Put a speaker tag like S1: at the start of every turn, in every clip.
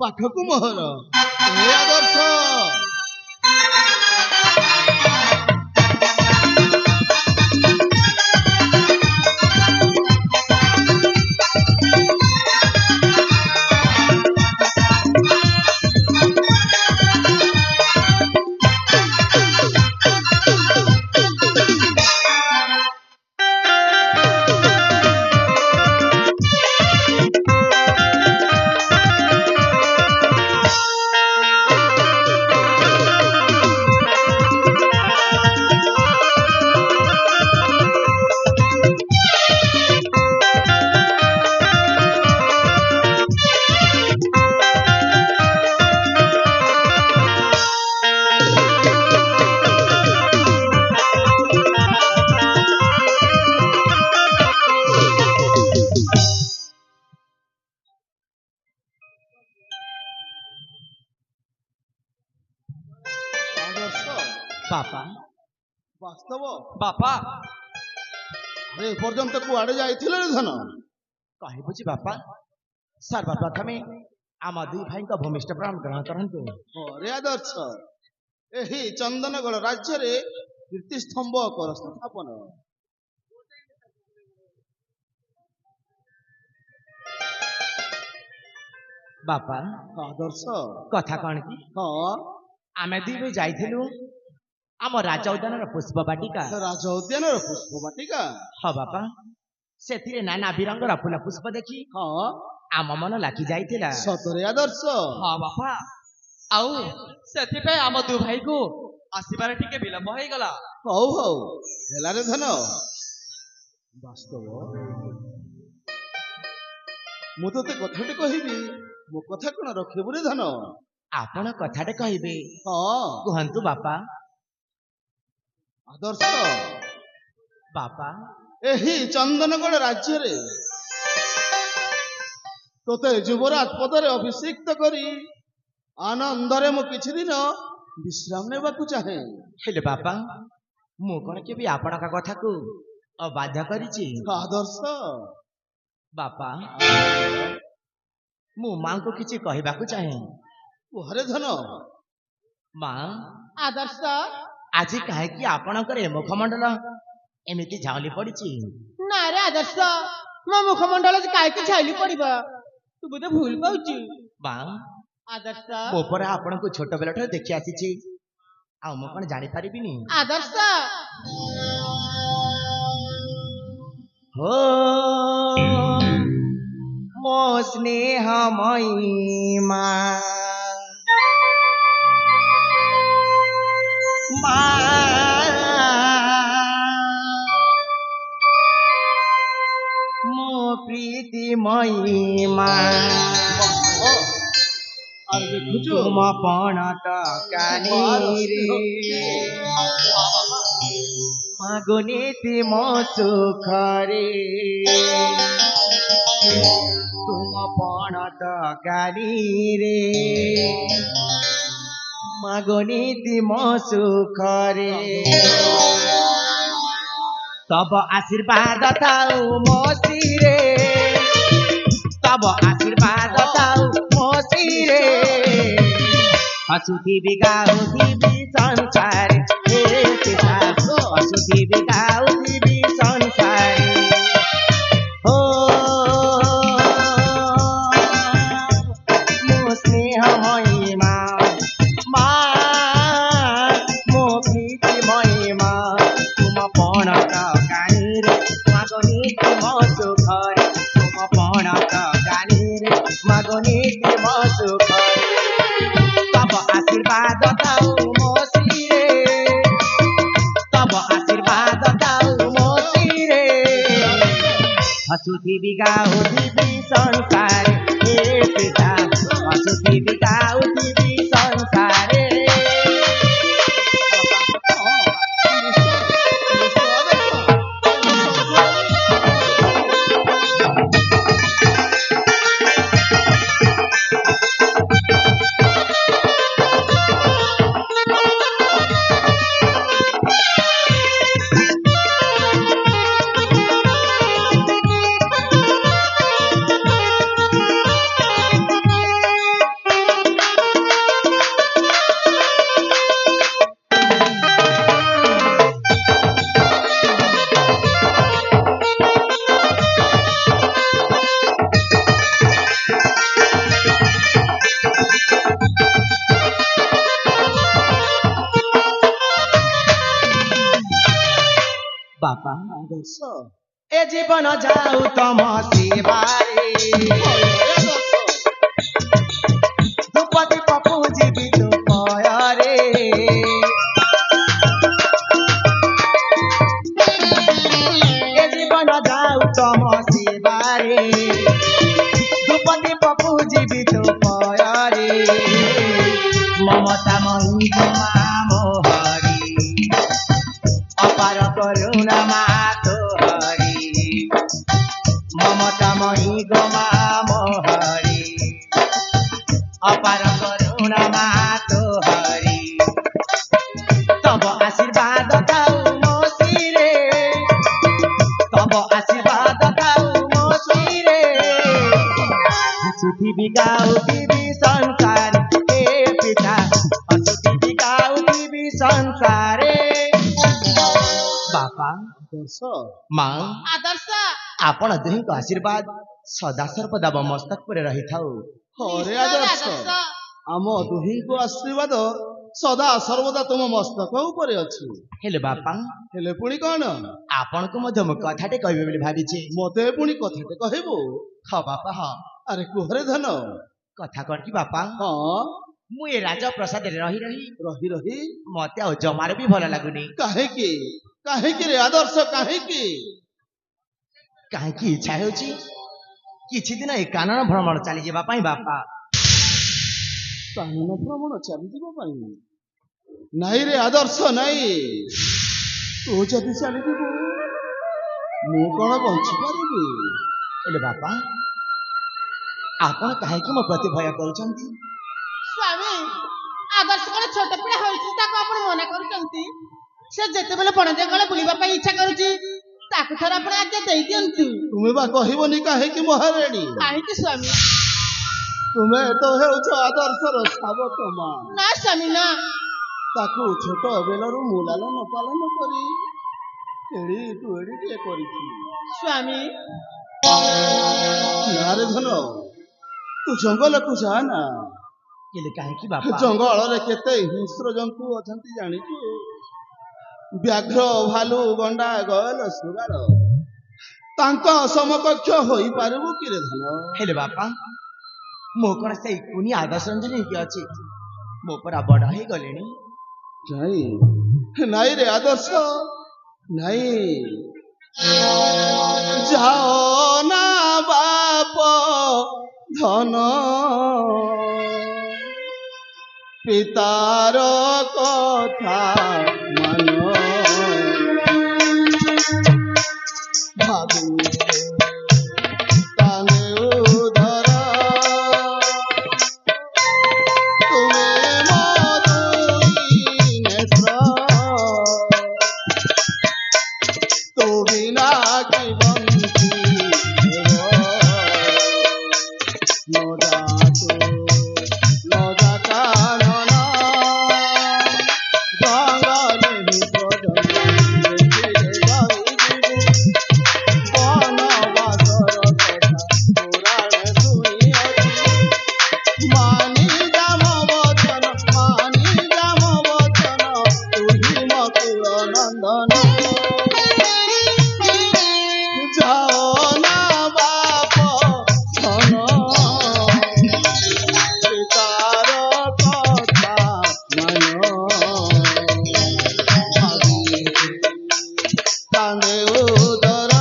S1: ପାଠକୁ ମୋହର ଏ ଆଦର୍ଶ
S2: बापा
S1: ବାସ୍ତବ
S2: बापा
S1: ଏ ପର୍ଯ୍ୟନ୍ତ କୁଆଡେ ଯାଇଥିଲେ ରେ ଧନ
S2: କହିବୁଛି ବାପା ସର୍ବପ୍ରଥମେ ଆମ ଦୁଇ ଭାଇଙ୍କ ଭୂମିଷ୍ଠ ପ୍ରାଣ ଗ୍ରହଣ କରନ୍ତୁ।
S1: ରେ ଆଦର୍ଶ ଏହି ଚନ୍ଦନଗଡ଼ ରାଜ୍ୟରେ କୀର୍ତ୍ତିସ୍ତମ୍ଭ କର ସ୍ଥାପନ।
S2: ବାପା
S1: ଆଦର୍ଶ
S2: କଥା କଣ କି
S1: ହଁ
S2: ଆମେ ଦୁଇ ଭାଇ ଯାଇଥିଲୁ ଆମ ରାଜା ଉଦ୍ୟାନର ପୁଷ୍ପ ବାଟିକା।
S1: ରାଜ ଉଦ୍ୟାନର ପୁଷ୍ପ ବାଟିକା
S2: ହଁ ବାପା ସେଥିରେ ନାନା ବିରଙ୍ଗର ଫୁଲ ପୁଷ୍ପ ଦେଖି
S1: ହଁ
S2: ଆମ ମନ ଲାଖି ଯାଇଥିଲା।
S1: ସତରେ ଆଦର୍ଶ
S3: ହଁ ବାପା ଆଉ ସେଥିପାଇଁ ଆମ ଦୁଇ ଭାଇକୁ ଆସିବାରେ ଟିକେ ବିଳମ୍ବ ହେଇଗଲା।
S1: ହଉ ହଉ ହେଲାରେ ଧନ ବାସ୍ତବ ମୁଁ ତତେ କଥାଟେ କହିବି ମୋ କଥା କଣ ରଖିବୁ ରେ ଧନ
S2: ଆପଣ କଥାଟେ କହିବେ
S1: ହଁ
S2: କୁହନ୍ତୁ ବାପା।
S1: ଆଦର୍ଶ
S2: ବାପା
S1: ଏହି ଚନ୍ଦନଗଡ଼ ରାଜ୍ୟରେ ତୋତେ ଯୁବରାଜ ପଦରେ ଅଭିଷିକ୍ତ କରି ଆନନ୍ଦରେ ମୁଁ କିଛି ଦିନ ବିଶ୍ରାମ ନେବାକୁ ଚାହେଁ।
S2: ହେଲେ ବାପା ମୁଁ କଣ କେବେ ଆପଣଙ୍କ କଥାକୁ ଅବାଧ୍ୟ କରିଛି?
S1: ଆଦର୍ଶ
S2: ବାପା ମୁଁ ମାଙ୍କୁ କିଛି କହିବାକୁ ଚାହେଁ।
S1: କୁହରେ ଧନ
S2: ମା
S4: ଆଦର୍ଶ
S2: ଆଜି କାହିଁକି ଆପଣଙ୍କର ଏ ମୁଖମଣ୍ଡଳ ଏମିତି ଝାଉଁଲି ପଡିଛି?
S4: ନା ରେ ଆଦର୍ଶ ମୋ ମୁଖମଣ୍ଡଳ କାହିଁକି ଛାଇଲି ପଡିବ ତୁ ବୋଧେ ଭୁଲ କହୁଛୁ।
S2: ମା
S4: ଆଦର୍ଶ
S2: ମୋ ପରେ ଆପଣଙ୍କୁ ଛୋଟ ବେଳଠାରୁ ଦେଖି ଆସିଛି ଆଉ ମୁଁ କଣ ଜାଣିପାରିବିନି?
S4: ଆଦର୍ଶ
S2: हो ମୋ ସ୍ନେହମୟୀ ମା ମା ମୋ ପ୍ରୀତିମୟୀ ମା
S1: আর দেখুଛୁ
S2: ତୁମ ପଣ ତକାନିରେ ମାଗୁନିତି ମୋ ସୁଖରେ ତୁମ ପଣ ତକାନିରେ ମାଗୁନିତି ମୋ ସୁଖରେ ତବ ଆଶୀର୍ବାଦ ଥାଉ ମୋ ଶିରେ ତବ ଆଶୀର୍ବାଦ ଥାଉ ମୋ ଶିରେ ହସୁଥିବି ଗାଉଥିବି ସଂସାରେ ହେ ପିତା ହସୁଥିବି ଗାଉଥିବି ସଂସାରେ ଓ ମୋ ସ୍ନେହମୟୀ ମା ମା ମୋ ପ୍ରୀତିମୟୀ ମା ତୁମ ପଣ ତକାନିରେ ମାଗନିତି ମୋ ସୁଖରେ ତୁମ ପଣ ତକାନିରେ ମାଗନିତି ମୋ ସୁଖରେ तब आशीर्वाद दाऊ मो सिरे तब आशीर्वाद दाऊ मो सिरे हसुथिबी गाउथिबी संसारे हे पिता हसुथिबी गाउथिबी संसारे
S1: ଆଦର୍ଶ
S2: ଏ ଜୀବନ ଯାଉ ତମ ସେବାରେ ଧୂପଦୀ ପପୁ ଯିବି ତୁ ପୟରେ ଏ ଜୀବନ ଯାଉ ତମ ସେବାରେ ଧୂପଦୀ ପପୁ ଯିବି ତୁ ପୟରେ ମମତା ମହି ମା ମୋହରି অপার করুণা মা তোহারি মমতাময়ী গো মা মোহরি অপার করুণা মা তোহারি তব আশীর্বাদ দাও মো শিরে তব আশীর্বাদ দাও মো শিরে সুখী বিগাও দিবি সংসার হে পিতা অসুখী বিগাও দিবি সংসারে ବାପା
S1: ଆଦର୍ଶ
S2: ମା
S4: ଆଦର୍ଶ
S2: ଆପଣ ଦୁହିଁଙ୍କ ଆଶୀର୍ବାଦ ସଦା ସର୍ବଦା ମୋ ମସ୍ତକ ଉପରେ ରହିଥାଉ
S1: ହରେ
S4: ନିଶ୍ଚୟ
S1: ଆଦର୍ଶ
S4: ଆଦର୍ଶ।
S1: ଆମ ଦୁହିଁଙ୍କ ଆଶୀର୍ବାଦ ସଦା ସର୍ବଦା ତୁମ ମସ୍ତକ ଉପରେ ଅଛି।
S2: ହେଲେ ବାପା
S1: ହେଲେ ପୁଣି କଣ
S2: ଆପଣଙ୍କୁ ମଧ୍ୟ ମୁଁ କଥାଟେ କହିବି ବୋଲି ଭାବିଛି
S1: ମତେ ପୁଣି କଥାଟେ କହିବୁ?
S2: ହଁ ବାପା ହଁ
S1: ଆରେ କୁହରେ ଧନ।
S2: କଥା କଣ କି ବାପା
S1: ହଁ
S2: ମୁଁ ଏ ରାଜପ୍ରସାଦରେ ରହି ରହି
S1: ରହି ରହି
S2: ମତେ ଆଉ ଜମାରୁ ବି ଭଲ ଲାଗୁନି
S1: କାହିଁକି କାହିଁକି ରେ ଆଦର୍ଶ କାହିଁକି?
S2: କାହିଁକି ଇଚ୍ଛା ହେଉଛି କିଛି ଦିନ ଏ କାନନ ଭ୍ରମଣ ଚାଲିଯିବା ପାଇଁ ବାପା
S1: କାନନ ଭ୍ରମଣ ଚାଲିଯିବା ପାଇଁ? ନାଇଁ ରେ ଆଦର୍ଶ ନାଇଁ, ତୁ ଯଦି ଚାଲିଯିବୁ ମୁଁ କଣ ବଞ୍ଚିପାରିବି?
S2: ହେଲେ ବାପା ଆପଣ କାହିଁକି ମୋ ପ୍ରତି ଭୟ କରୁଛନ୍ତି?
S4: ସ୍ୱାମୀ ଆଦର୍ଶ କଣ ଛୋଟ ପିଲା ହୋଇଛି ତାକୁ ଆପଣ ମନା କରୁଛନ୍ତି? ସେ ଯେତେବେଳେ ବଣ ଜଙ୍ଗଲ ବୁଲିବା ପାଇଁ ଇଚ୍ଛା କରୁଛି ତାକୁ ଥରେ ଆପଣ ଆଜ୍ଞା ଦେଇଦିଅନ୍ତୁ।
S1: ତୁମେ ବା କହିବନି କାହିଁକି ମହାରାଣୀ?
S4: କାହିଁକି ସ୍ୱାମୀ?
S1: ତୁମେ ତ ହେଉଛ ଆଦର୍ଶର ଶାବକ ମା।
S4: ନା ସ୍ୱାମୀ ନା,
S1: ତାକୁ ଛୋଟ ବେଳରୁ ମୁଁ ଲାଲନ ପାଳନ କରି ଏଡି ତୁ ଏଡିଟିଏ କରିଛି।
S4: ସ୍ୱାମୀ
S1: ନାରେ ଧନ, ତୁ ଜଙ୍ଗଲକୁ ଯା ନା।
S2: ହେଲେ କାହିଁକି ବାପା
S1: ଜଙ୍ଗଲରେ କେତେ ହିଂସ୍ର ଜନ୍ତୁ ଅଛନ୍ତି ଜାଣିଛୁ? ବ୍ୟାଘ୍ର, ଭାଲୁ, ଗଣ୍ଡା, ଗୟଲ, ଶୃଗାଳ, ତାଙ୍କ ସମକକ୍ଷ ହୋଇପାରିବୁ କିରେ ଧନ?
S2: ହେଲେ ବାପା ମୁଁ କଣ ସେଇ କୁନି ଆଦର୍ଶ ରଞ୍ଜନ ହେଇକି ଅଛି? ମୋ ପରା ବଡ ହେଇଗଲେଣି।
S1: ନାଇଁ ନାଇଁ ରେ ଆଦର୍ଶ ନାଇଁ, ଯାଅ ନା ବାପ ଧନ, ପିତାର କଥା ମାନ, ଭାବିଲେ କାନେ ଉଦର, ତୁମେ ମୋ ଦୁଇ ନେତ୍ର, ତୁ ବିନା କି ବଂଶୀ ନ ଯାତୁ ନ ଯାତା ନନ, ଜଙ୍ଗଲେ ଦେଖିଲେ ରହିଯିବୁ ବନବାସର କଥା ପୁରାଣ ଶୁଣିଅଛି। ମାନି ଯାମ ବଚନ, ମାନି ଯାମ ବଚନ, ତୁହି ମକୁଳ ନନ୍ଦନ, ଯାଅ ନା ବାପ ଧନ, ପିତାର କଥା ମାନ, ଭାବିଲେ କାନ୍ଦେ ଉଦର।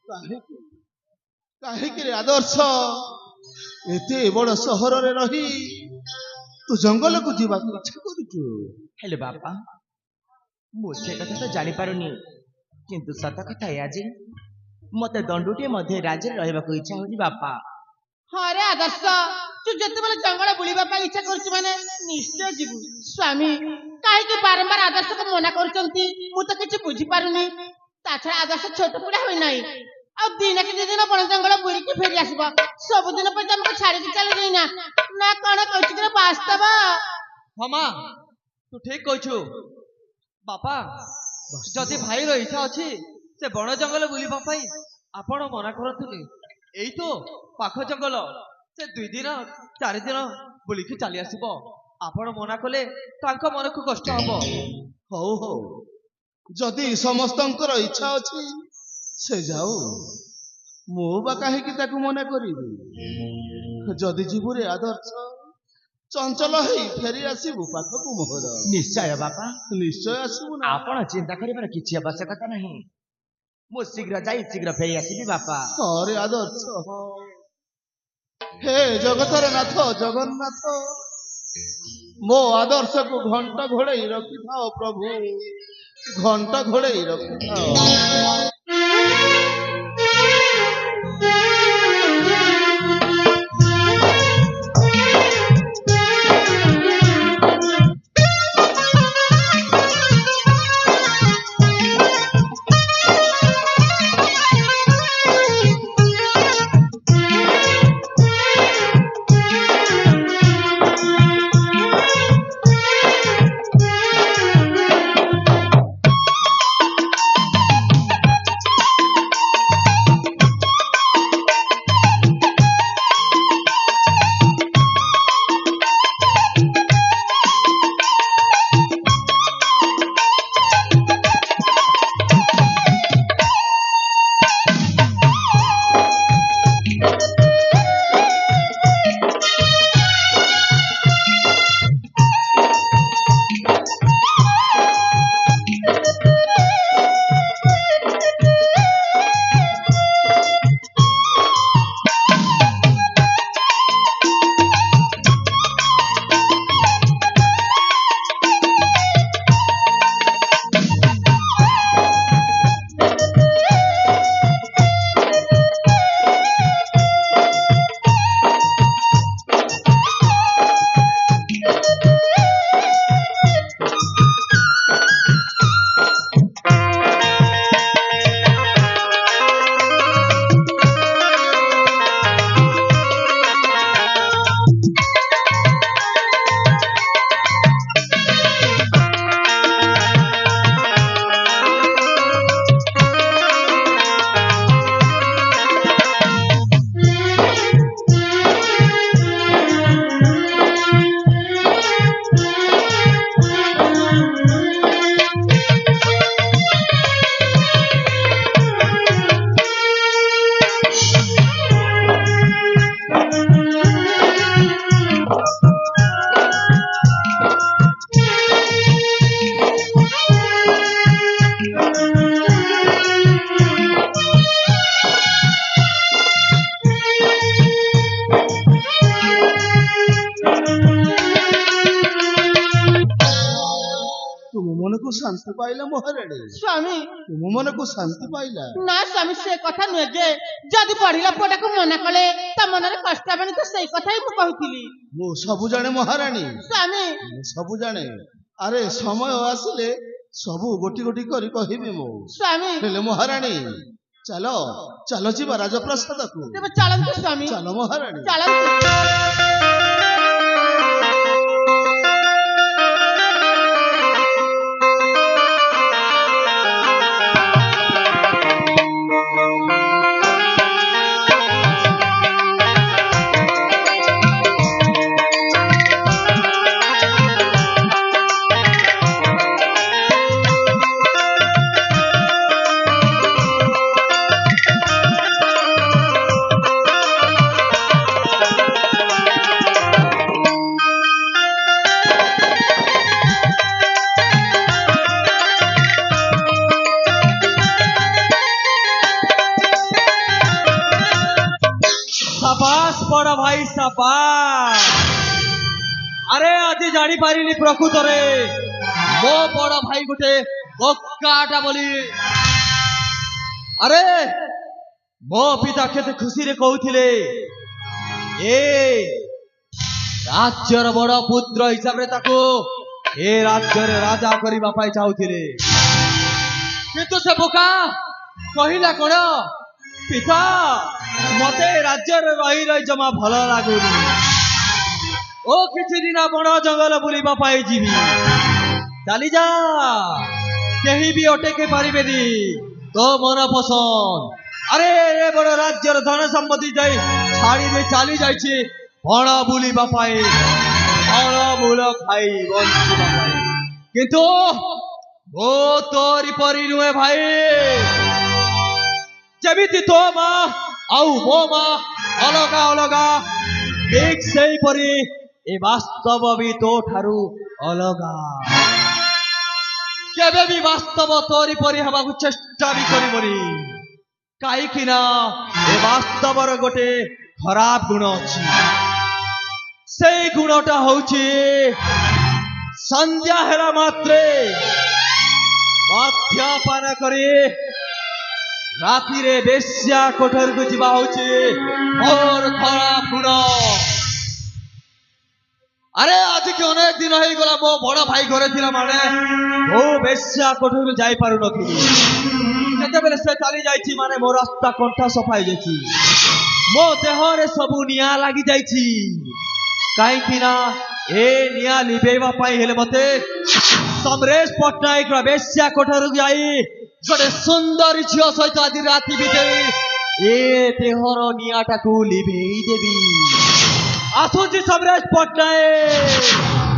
S1: କାହିଁକି କାହିଁକି ରେ ଆଦର୍ଶ ଏତେ ବଡ ସହରରେ ରହି ତୁ ଜଙ୍ଗଲକୁ ଯିବାକୁ ଇଚ୍ଛା କରୁଛୁ?
S2: ହେଲେ ବାପା ମୁଁ ସେ କଥା ତ ଜାଣିପାରୁନି, କିନ୍ତୁ ସତ କଥା ଏୟା ଯେ ମତେ ଦଣ୍ଡୁଟିଏ ମଧ୍ୟ ରାଜ୍ୟରେ ରହିବାକୁ ଇଚ୍ଛା ହଉଛି ବାପା।
S4: ହଁ ରେ ଆଦର୍ଶ, ତୁ ଯେତେବେଳେ ଜଙ୍ଗଲ ବୁଲିବା ପାଇଁ ଇଚ୍ଛା କରୁଛୁ ମାନେ ନିଶ୍ଚୟ ଯିବୁ। ସ୍ୱାମୀ କାହିଁକି ବାରମ୍ବାର ଆଦର୍ଶକୁ ମନା କରୁଛନ୍ତି ମୁଁ ତ କିଛି ବୁଝିପାରୁନି। ତା ଛଡା ଆଦର୍ଶ ଛୋଟ ପିଲା ହୋଇନାହିଁ, ଆଉ ଦିନ କି ଦି ଦିନ ବଣ ଜଙ୍ଗଲ ବୁଲିକି ଫେରି ଆସିବ। ସବୁଦିନ ପାଇଁ ତମକୁ ଛାଡିକି ଚାଲି ଯାଇନା ନା କଣ କହୁଛୁ କି ବାସ୍ତବ?
S3: ହଁ ମା, ତୁ ଠିକ କହିଛୁ। ବାପା, ଯଦି ଭାଇର ଇଚ୍ଛା ଅଛି ସେ ବଣ ଜଙ୍ଗଲ ବୁଲିବା ପାଇଁ, ଆପଣ ମନା କରନ୍ତୁନି। ଏଇ ତ ପାଖ ଜଙ୍ଗଲ, ସେ 2 ଦିନ 4 ଦିନ ବୁଲିକି ଚାଲି ଆସିବ। ଆପଣ ମନା କଲେ ତାଙ୍କ ମନକୁ କଷ୍ଟ ହବ।
S1: ହଉ ହଉ, ଯଦି ସମସ୍ତଙ୍କର ଇଚ୍ଛା ଅଛି ସେ ଯାଉ, ମୁଁ ବା କାହିଁକି ତାକୁ ମନା କରିବି। ଯଦି ଯିବୁ ରେ ଆଦର୍ଶ, ଚଞ୍ଚଲ ହେଇ ଫେରି ଆସିବୁ ପାଖକୁ ମୋହର।
S2: ନିଶ୍ଚୟ ବାପା,
S1: ନିଶ୍ଚୟ ଆସିବୁ ନା।
S2: ଆପଣ ଚିନ୍ତା କରିବାର କିଛି ଆବଶ୍ୟକତା ନାହିଁ। ମୁଁ ଶୀଘ୍ର ଯାଇ ଶୀଘ୍ର ଫେରି ଆସିବି ବାପା।
S1: ହରେ ଆଦର୍ଶ, ହେ ଜଗତର ନାଥ ଜଗନ୍ନାଥ, ମୋ ଆଦର୍ଶକୁ ଘଣ୍ଟ ଘୋଡେଇ ରଖିଥାଅ ପ୍ରଭୁ, ଘଣ୍ଟ ଘୋଡେଇ ରଖିଥାଅ। ମନକୁ ଶାନ୍ତି ପାଇଲା ମହାରାଣୀ?
S4: ସ୍ୱାମୀ
S1: ତୁମ ମନକୁ ଶାନ୍ତି ପାଇଲା?
S4: ନା ସ୍ୱାମୀ, ସେ କଥା ନୁହେଁ ଯେ ଯଦି ପଢିଲା ପୁଅଟାକୁ ମନା କଲେ ତା ମନରେ କଷ୍ଟ ହେବନି, ତ ସେଇ କଥା ହିଁ ମୁଁ କହୁଥିଲି।
S1: ମୁଁ ସବୁ ଜାଣେ ମହାରାଣୀ,
S4: ସ୍ୱାମୀ
S1: ମୁଁ ସବୁ ଜାଣେ। ଆରେ ସମୟ ଆସିଲେ ସବୁ ଗୋଟି ଗୋଟି କରି କହିବି ମୁଁ।
S4: ସ୍ୱାମୀ
S1: ହେଲେ ମହାରାଣୀ, ଚାଲ ଚାଲ ଯିବା ରାଜପ୍ରାସାଦକୁ।
S4: ତେବେ ଚାଲନ୍ତୁ ସ୍ୱାମୀ,
S1: ଚାଲ ମହାରାଣୀ।
S4: ଚାଲନ୍ତୁ।
S3: ସାବାସ୍ ବଡ଼ ଭାଇ ସାବାସ୍। ଆରେ ଆଜି ଜାଣିପାରିଲି ପ୍ରକୃତରେ ମୋ ବଡ଼ ଭାଇ ଗୋଟେ ବୋକାଟା ବୋଲି। ଆରେ ମୋ ପିତା କେତେ ଖୁସିରେ କହୁଥିଲେ ଏ ରାଜ୍ୟର ବଡ ପୁତ୍ର ହିସାବରେ ତାକୁ ଏ ରାଜ୍ୟରେ ରାଜା କରିବା ପାଇଁ ଚାହୁଁଥିଲେ, କିନ୍ତୁ ସେ ବୋକା କହିଲା କଣ, ପିତା ମତେ ରାଜ୍ୟରେ ରହି ରହି ଜମା ଭଲ ଲାଗୁନି, ଓ କିଛି ଦିନ ବଣ ଜଙ୍ଗଲ ବୁଲିବା ପାଇଁ ଯିବି, ଚାଲି ଯା, କେହି ବି ଅଟକେଇ ପାରିବେନି, ତୋ ମନ ପସନ୍ଦ। ଆରେ ଏ ବଡ ରାଜ୍ୟର ଧନ ସମ୍ପତ୍ତି ଯାଇ ଛାଡ଼ି ଦେଇ ଚାଲି ଯାଇଛି ବଣ ବୁଲିବା ପାଇଁ, ଫଳମୂଳ ଖାଇ ବଞ୍ଚିବା ପାଇଁ, କିନ୍ତୁ ଓ ତୋରି ପରି ନୁହେଁ ଭାଇ। ଯେମିତି ତୋ ମା ଆଉ ମୋ ମା ଅଲଗା ଅଲଗା, ଠିକ୍ ସେଇପରି ଏ ବାସ୍ତବ ବି ତୋ ଠାରୁ ଅଲଗା। କେବେ ବି ବାସ୍ତବ ତୋରି ପରି ହେବାକୁ ଚେଷ୍ଟା ବି କରିବନି, କାହିଁକି ନା ଏ ବାସ୍ତବର ଗୋଟେ ଖରାପ ଗୁଣ ଅଛି। ସେଇ ଗୁଣଟା ହଉଛି ସନ୍ଧ୍ୟା ହେଲା ମାତ୍ରେ ମଦ୍ୟପାନ କରି ରାତିରେ ବେଶ୍ୟା କୋଠରୀକୁ ଯିବା ହଉଛି ମୋର ଖରାପ ଗୁଣ। ଆରେ ଆଜିକି ଅନେକ ଦିନ ହେଇଗଲା ମୋ ବଡ ଭାଇ ଘରେ ଥିଲା ମାନେ ମୁଁ ବେଶ୍ୟା କୋଠରୀକୁ ଯାଇପାରୁନଥିଲି, ଯେତେବେଳେ ସେ ଚାଲି ଯାଇଛି ମାନେ ମୋ ରାସ୍ତା କଣ୍ଟା ସଫା ହେଇଯାଇଛି, ମୋ ଦେହରେ ସବୁ ନିଆଁ ଲାଗି ଯାଇଛି, କାହିଁକି ନା ଏ ନିଆଁ ଲିଭେଇବା ପାଇଁ ହେଲେ ମତେ ସମରେଶ ପଟ୍ଟନାୟକର ବେଶ୍ୟା କୋଠରୀକୁ ଯାଇ ଗୋଟେ ସୁନ୍ଦରୀ ଝିଅ ସହିତ ଆଜି ରାତି ବିତେଇ ଏ ଦେହର ନିଆଁଟାକୁ ଲିଭେଇ ଦେବି। ଆସୁଛି ସମରେଶ ପଟ୍ଟନାୟକ।